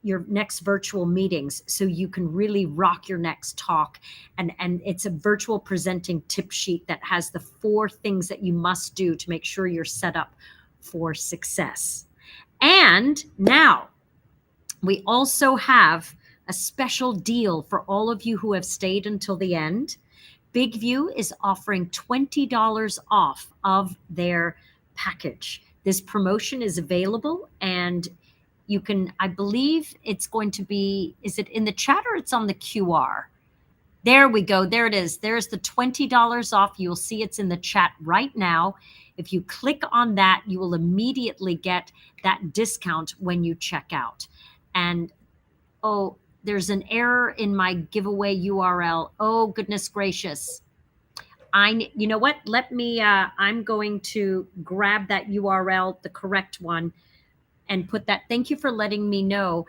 Speaker 2: your next virtual meetings so you can really rock your next talk. And it's a virtual presenting tip sheet that has the 4 things that you must do to make sure you're set up for success. And now we also have a special deal for all of you who have stayed until the end. Big View is offering $20 off of their package. This promotion is available, and you can, I believe it's going to be, is it in the chat or it's on the QR? There we go. There it is. There's the $20 off. You'll see it's in the chat right now. If you click on that, you will immediately get that discount when you check out. And oh, there's an error in my giveaway URL. Oh, goodness gracious. You know what? Let me, I'm going to grab that URL, the correct one, and put that. Thank you for letting me know.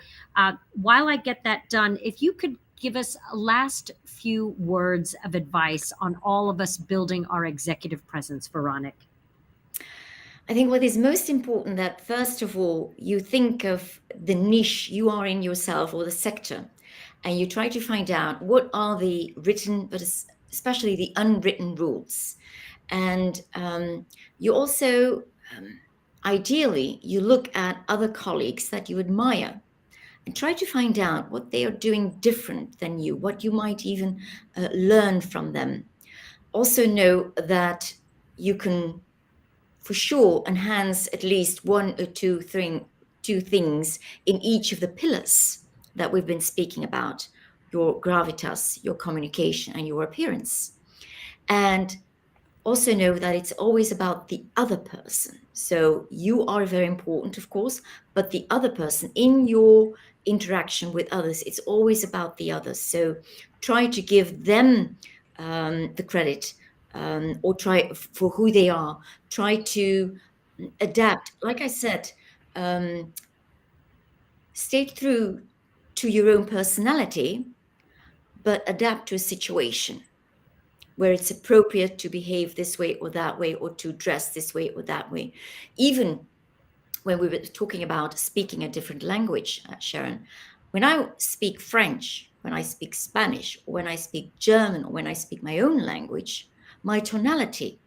Speaker 2: While I get that done, if you could give us a last few words of advice on all of us building our executive presence, Veronique.
Speaker 1: I think what is most important, that first of all, you think of the niche you are in yourself or the sector, and you try to find out what are the written, but especially the unwritten rules. And you also, ideally, you look at other colleagues that you admire and try to find out what they are doing different than you, what you might even learn from them. Also know that you can for sure enhance at least one or two things in each of the pillars that we've been speaking about: your gravitas, your communication, and your appearance. And also know that it's always about the other person. So you are very important, of course, but the other person in your interaction with others, it's always about the others. So try to give them the credit, or try for who they are. Try to adapt. Like I said, stay true to your own personality, but adapt to a situation where it's appropriate to behave this way or that way, or to dress this way or that way. Even when we were talking about speaking a different language, Sharon, when I speak French, when I speak Spanish, or when I speak German, or when I speak my own language, my tonality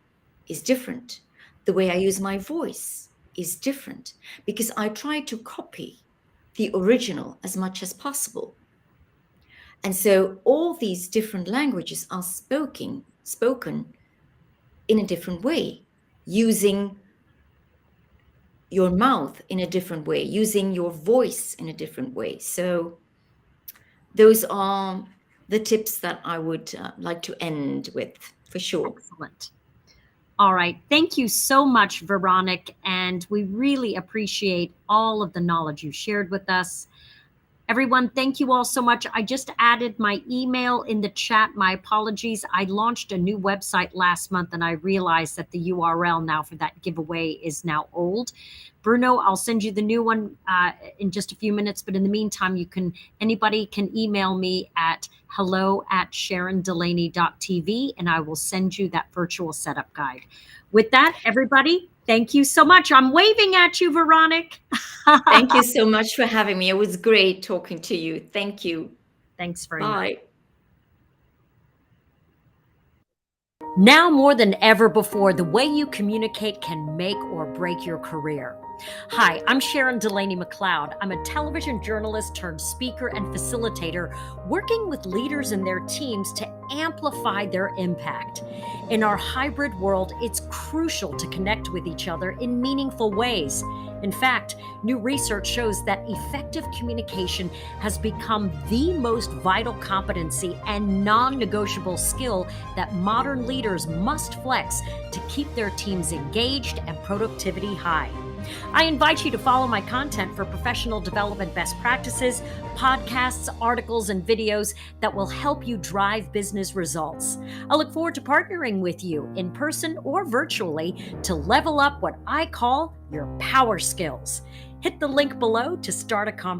Speaker 1: is different. The way I use my voice is different, because I try to copy the original as much as possible. And so all these different languages are spoken in a different way, using your mouth in a different way, using your voice in a different way. So those are the tips that I would like to end with, for sure.
Speaker 2: Excellent. All right. Thank you so much, Veronique. And we really appreciate all of the knowledge you shared with us. Everyone, thank you all so much. I just added my email in the chat. My apologies. I launched a new website last month and I realized that the URL now for that giveaway is now old. Bruno, I'll send you the new one in just a few minutes. But in the meantime, anybody can email me at hello@sharondelaney.tv and I will send you that virtual setup guide. With that, everybody, thank you so much. I'm waving at you, Veronique.
Speaker 1: Thank you so much for having me. It was great talking to you. Thank you.
Speaker 2: Thanks very much.
Speaker 1: Bye.
Speaker 2: Now more than ever before, the way you communicate can make or break your career. Hi, I'm Sharon Delaney McLeod. I'm a television journalist turned speaker and facilitator working with leaders and their teams to amplify their impact. In our hybrid world, it's crucial to connect with each other in meaningful ways. In fact, new research shows that effective communication has become the most vital competency and non-negotiable skill that modern leaders must flex to keep their teams engaged and productivity high. I invite you to follow my content for professional development best practices, podcasts, articles, and videos that will help you drive business results. I look forward to partnering with you in person or virtually to level up what I call your power skills. Hit the link below to start a conversation.